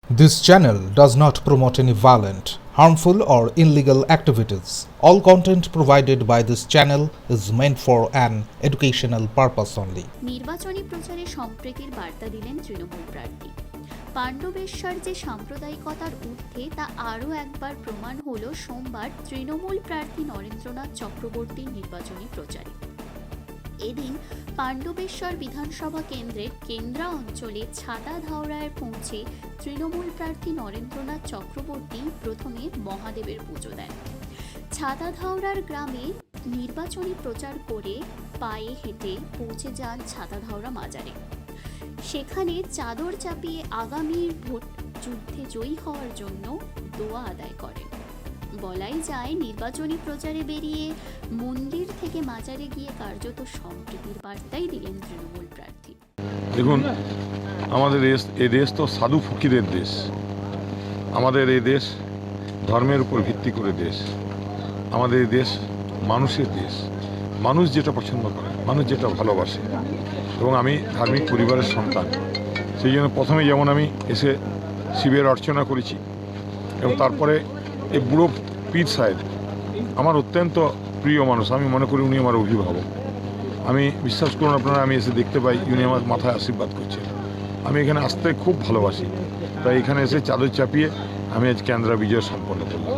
This channel does not promote any violent, harmful, or illegal activities. All content provided by this channel is meant for an educational purpose only. নির্বাচনী প্রচারে সম্প্রীতির বার্তা দিলেন তৃণমূল প্রার্থী। পাণ্ডবেশ্বর যে সাম্প্রদায়িকতার ঊর্ধ্বে তা আরও একবার প্রমাণ হলো সোমবার তৃণমূল প্রার্থী নরেন্দ্রনাথ চক্রবর্তীর নির্বাচনী প্রচারে। এদিন পাণ্ডবেশ্বর বিধানসভা কেন্দ্রের কেন্দ্রা অঞ্চলে ছাতাধাওড়ায় পৌঁছে তৃণমূল প্রার্থী নরেন্দ্রনাথ চক্রবর্তী প্রথমে মহাদেবের পুজো দেন। ছাতাধাওড়ার গ্রামে নির্বাচনী প্রচার করে পায়ে হেঁটে পৌঁছে যান ছাতাধাওড়া মাজারে। সেখানে চাদর চাপিয়ে আগামী ভোট যুদ্ধে জয়ী হওয়ার জন্য দোয়া আদায় করেন। বলাই যায় নির্বাচনী প্রচারে বেরিয়ে মন্দির থেকে মাজারে গিয়ে কার্যত সম্প্রীতির বার্তাই দিলেন তৃণমূল প্রার্থী। দেখুন, আমাদের এই দেশ তো সাধু ফকিরের দেশ। আমাদের এই দেশ ধর্মের উপর ভিত্তি করে দেশ। আমাদের এই দেশ মানুষের দেশ। মানুষ যেটা পছন্দ করে, মানুষ যেটা ভালোবাসে, এবং আমি ধার্মিক পরিবারের সন্তান। সেই জন্য প্রথমে যেমন আমি এসে শিবের অর্চনা করেছি, এবং তারপরে এই বুড়ো পীর সাহেব আমার অত্যন্ত প্রিয় মানুষ। আমি মনে করি উনি আমার অভিভাবক। আমি বিশ্বাস করুন আপনারা, আমি এসে দেখতে পাই উনি আমার মাথায় আশীর্বাদ করছেন। আমি এখানে আসতে খুব ভালোবাসি, তাই এখানে এসে চাদর চাপিয়ে আমি আজ কেন্দ্রা বিজয় সম্পন্ন করলাম।